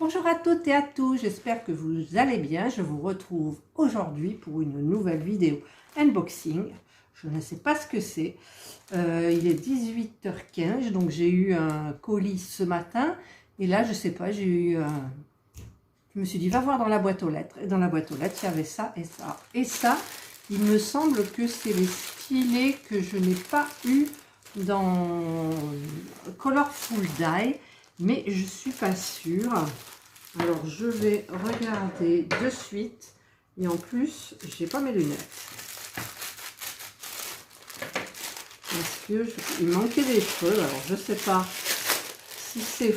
Bonjour à toutes et à tous, j'espère que vous allez bien. Je vous retrouve aujourd'hui pour une nouvelle vidéo unboxing. Je ne sais pas ce que c'est. Il est 18h15, donc j'ai eu un colis ce matin. Et là, je sais pas, j'ai eu un... Je me suis dit, va voir dans la boîte aux lettres. Et dans la boîte aux lettres, il y avait ça et ça. Et ça, il me semble que c'est les stylés que je n'ai pas eu dans Colorful Die. Mais je suis pas sûre. Alors je vais regarder de suite. Et en plus, j'ai pas mes lunettes. Parce que il manquait des cheveux. Alors je sais pas si c'est...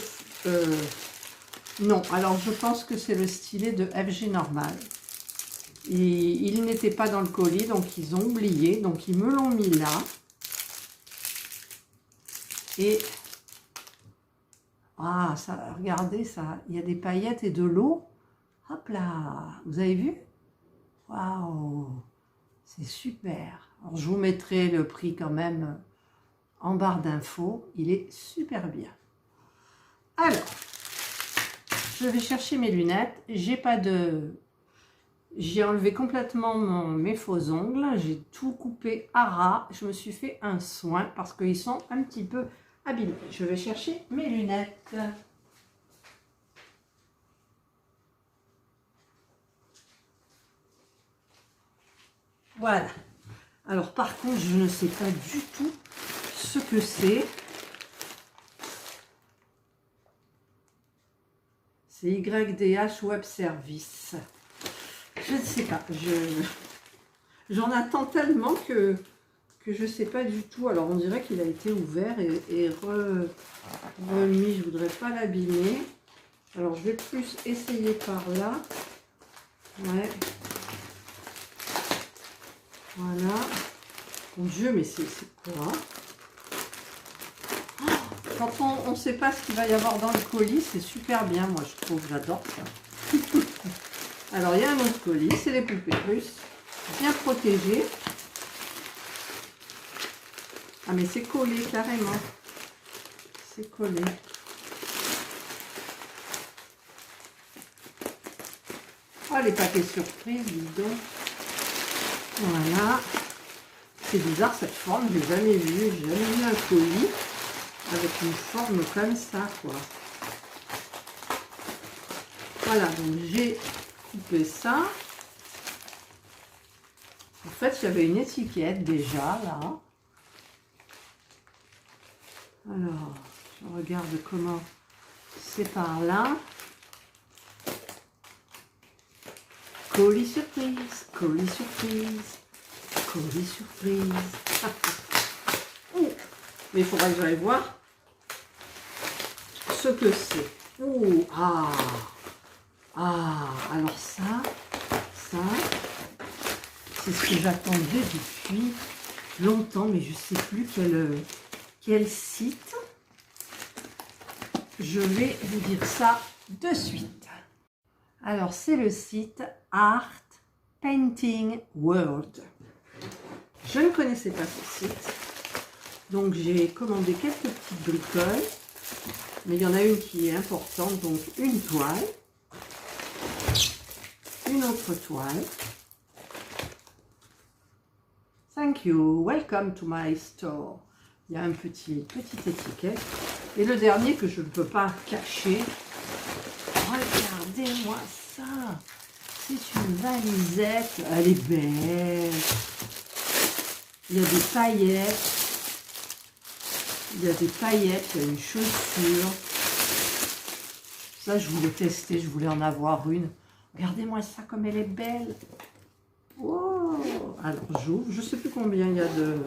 non, alors je pense que c'est le stylet de FG Normal. Et il n'était pas dans le colis, donc ils ont oublié. Donc ils me l'ont mis là. Et... ah, ça, regardez ça, il y a des paillettes et de l'eau. Hop là, vous avez vu? Waouh, c'est super. Alors, je vous mettrai le prix quand même en barre d'infos. Il est super bien. Alors, je vais chercher mes lunettes. J'ai pas de... J'ai enlevé complètement mes faux ongles. J'ai tout coupé à ras. Je me suis fait un soin parce qu'ils sont un petit peu... abîmé. Je vais chercher mes lunettes. Voilà. Alors par contre, je ne sais pas du tout ce que c'est. C'est YDH Web Service. Je ne sais pas. J'en attends tellement que je ne sais pas du tout. Alors on dirait qu'il a été ouvert et remis. Je ne voudrais pas l'abîmer. Alors je vais plus essayer par là. Ouais. Voilà. Mon Dieu, mais c'est quoi? Oh, quand on ne sait pas ce qu'il va y avoir dans le colis, c'est super bien. Moi je trouve, j'adore ça. Alors il y a un autre colis, c'est les poupées russes. Bien protégées. Ah mais c'est collé carrément. C'est collé. Oh les paquets surprises, dis donc. Voilà. C'est bizarre cette forme, je n'ai jamais vu. J'ai jamais vu un colis avec une forme comme ça, quoi. Voilà, donc j'ai coupé ça. En fait, il y avait une étiquette déjà là. Alors, je regarde comment c'est par là. Colis surprise, colis surprise, colis surprise. Mais il faudra que j'aille voir ce que c'est. Oh, ah, alors ça, c'est ce que j'attendais depuis longtemps, mais je ne sais plus quel site. Je vais vous dire ça de suite. Alors, c'est le site Art Painting World. Je ne connaissais pas ce site. Donc, j'ai commandé quelques petites bricoles. Mais il y en a une qui est importante. Donc, une toile. Une autre toile. Thank you. Welcome to my store. Il y a une petite étiquette. Et le dernier que je ne peux pas cacher. Regardez-moi ça. C'est une valisette. Elle est belle. Il y a des paillettes. Il y a des paillettes. Il y a une chaussure. Ça, je voulais tester. Je voulais en avoir une. Regardez-moi ça comme elle est belle. Wow. Alors, j'ouvre. Je ne sais plus combien il y a de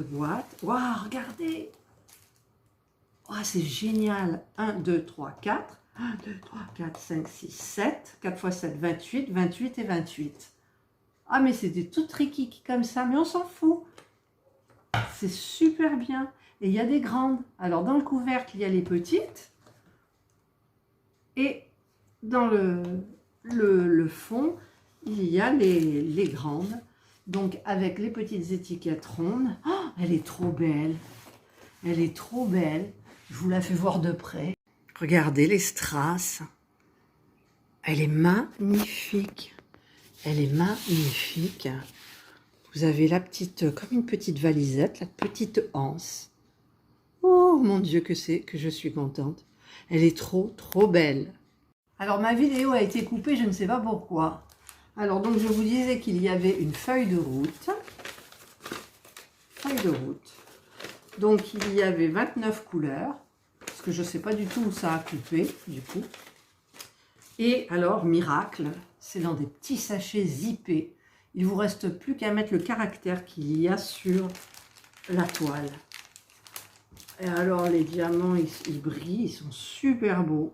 boîtes. Waouh, regardez. Oh, c'est génial. 1, 2, 3, 4. 1, 2, 3, 4, 5, 6, 7. 4 x 7, 28. 28 et 28. Ah, mais c'est des toutes rikiki comme ça. Mais on s'en fout. C'est super bien. Et il y a des grandes. Alors, dans le couvercle, il y a les petites. Et dans le fond, il y a les grandes. Donc, avec les petites étiquettes rondes. Oh, elle est trop belle. Elle est trop belle. Je vous la fais voir de près. Regardez les strass. Elle est magnifique. Elle est magnifique. Vous avez la petite, comme une petite valisette, la petite anse. Oh mon Dieu que je suis contente. Elle est trop belle. Alors ma vidéo a été coupée, je ne sais pas pourquoi. Alors donc je vous disais qu'il y avait une feuille de route. Feuille de route. Donc il y avait 29 couleurs. Parce que je ne sais pas du tout où ça a coupé, du coup. Et alors, miracle, c'est dans des petits sachets zippés. Il ne vous reste plus qu'à mettre le caractère qu'il y a sur la toile. Et alors, les diamants, ils brillent, ils sont super beaux.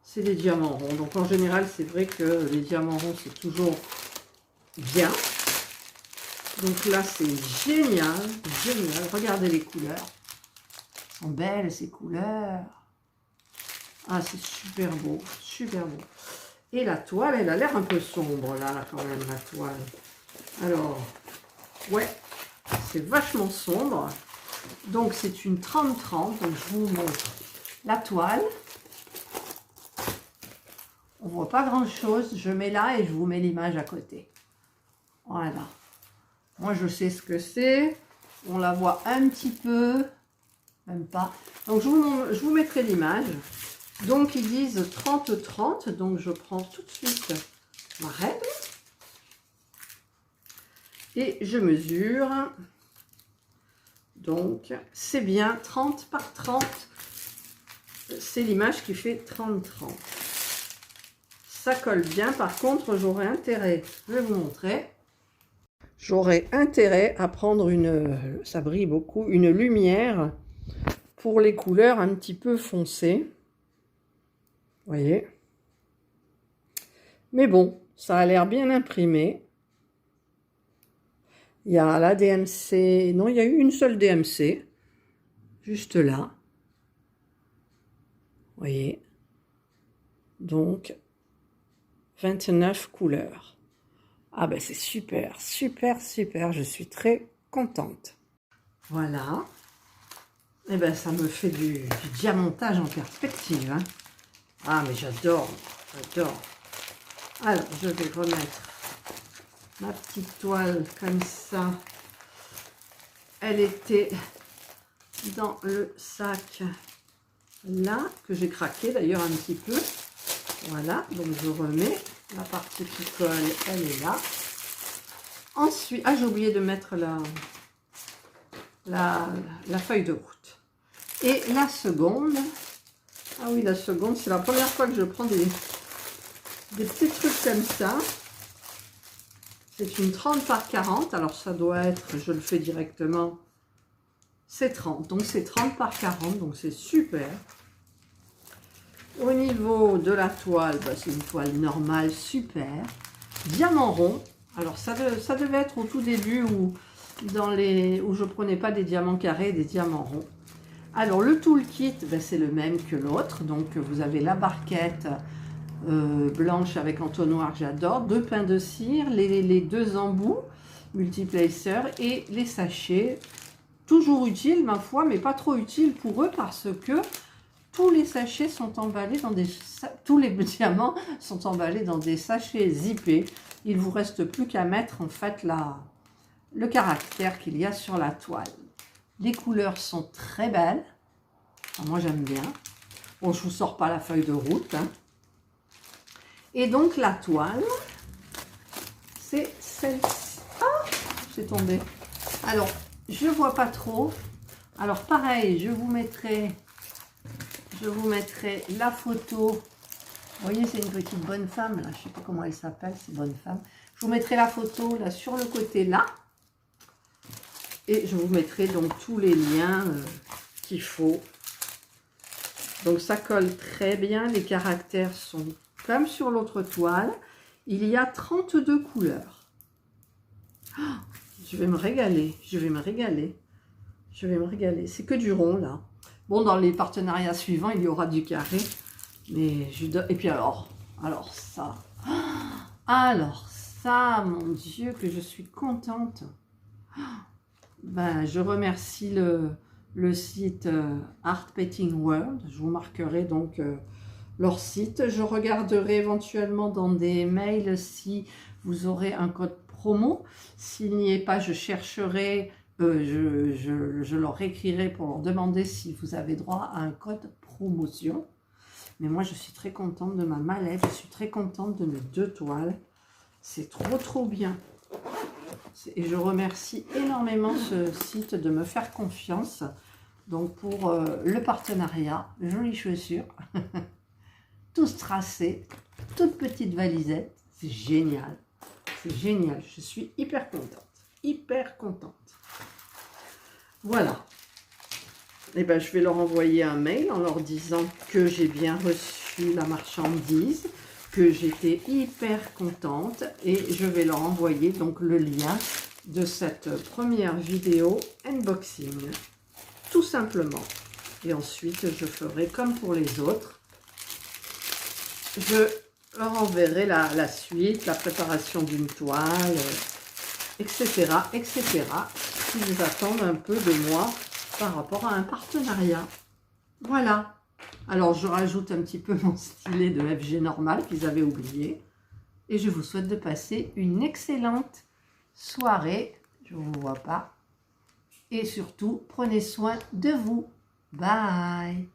C'est des diamants ronds. Donc, en général, c'est vrai que les diamants ronds, c'est toujours bien. Donc là, c'est génial, génial. Regardez les couleurs. Elles sont belles, ces couleurs. Ah, c'est super beau, super beau. Et la toile, elle a l'air un peu sombre, là, quand même, la toile. Alors, ouais, c'est vachement sombre. Donc, c'est une 30-30. Donc, je vous montre la toile. On voit pas grand-chose. Je mets là et je vous mets l'image à côté. Voilà. Moi, je sais ce que c'est. On la voit un petit peu. Même pas. Donc, je vous mettrai l'image. Donc, ils disent 30-30. Donc, je prends tout de suite ma règle. Et je mesure. Donc, c'est bien 30 par 30. C'est l'image qui fait 30-30. Ça colle bien. Par contre, j'aurais intérêt, je vais vous montrer. J'aurais intérêt à prendre ça brille beaucoup, une lumière pour les couleurs un petit peu foncées. Vous voyez? Mais bon, ça a l'air bien imprimé. Il y a la DMC, non, il y a eu une seule DMC, juste là. Vous voyez? Donc, 29 couleurs. Ah ben c'est super, super, super, je suis très contente. Voilà. Et ben ça me fait du diamantage en perspective. Hein. Ah mais j'adore, j'adore. Alors, je vais remettre ma petite toile comme ça. Elle était dans le sac là, que j'ai craqué d'ailleurs un petit peu. Voilà, donc je remets la partie qui colle, elle est là. Ensuite, ah j'ai oublié de mettre la feuille de route. Et la seconde, ah oui la seconde, c'est la première fois que je prends des petits trucs comme ça. C'est une 30 par 40, alors ça doit être, je le fais directement, c'est 30. Donc c'est 30 par 40, donc c'est super. Au niveau de la toile, bah, c'est une toile normale, super. Diamant rond, alors ça devait être au tout début où je prenais pas des diamants carrés, des diamants ronds. Alors le toolkit, bah, c'est le même que l'autre, donc vous avez la barquette blanche avec entonnoir, j'adore, 2 pains de cire, les 2 embouts multiplacers et les sachets, toujours utiles ma foi, mais pas trop utiles pour eux parce que tous les sachets sont emballés dans tous les diamants sont emballés dans des sachets zippés. Il vous reste plus qu'à mettre en fait le caractère qu'il y a sur la toile. Les couleurs sont très belles, enfin, moi j'aime bien. Bon, je vous sors pas la feuille de route, hein. Et donc la toile, c'est celle-ci. Ah, c'est tombé. Alors, je vois pas trop. Alors pareil, je vous mettrai la photo. Vous voyez, c'est une petite bonne femme, là. Je sais pas comment elle s'appelle, c'est bonne femme. Je vous mettrai la photo là sur le côté là. Et je vous mettrai donc tous les liens qu'il faut. Donc ça colle très bien. Les caractères sont comme sur l'autre toile. Il y a 32 couleurs. Oh, je vais me régaler. Je vais me régaler. Je vais me régaler. C'est que du rond là. Bon, dans les partenariats suivants, il y aura du carré. Mais et puis alors ça. Alors ça, mon Dieu, que je suis contente. Ben, je remercie le site Art Painting World. Je vous marquerai donc leur site. Je regarderai éventuellement dans des mails si vous aurez un code promo. S'il n'y est pas, je chercherai, je leur écrirai pour leur demander si vous avez droit à un code promotion. Mais moi, je suis très contente de ma mallette, je suis très contente de mes 2 toiles. C'est trop bien. Et je remercie énormément ce site de me faire confiance. Donc pour le partenariat, jolies chaussures, tous tracés, toute petite valisette, c'est génial. C'est génial, je suis hyper contente, hyper contente. Voilà. Et ben, je vais leur envoyer un mail en leur disant que j'ai bien reçu la marchandise, que j'étais hyper contente et je vais leur envoyer donc le lien de cette première vidéo unboxing, tout simplement. Et ensuite, je ferai comme pour les autres. Je leur enverrai la suite, la préparation d'une toile, etc., etc. S'ils attendent un peu de moi par rapport à un partenariat. Voilà. Alors, je rajoute un petit peu mon stylet de FG normal qu'ils avaient oublié. Et je vous souhaite de passer une excellente soirée. Je ne vous vois pas. Et surtout, prenez soin de vous. Bye.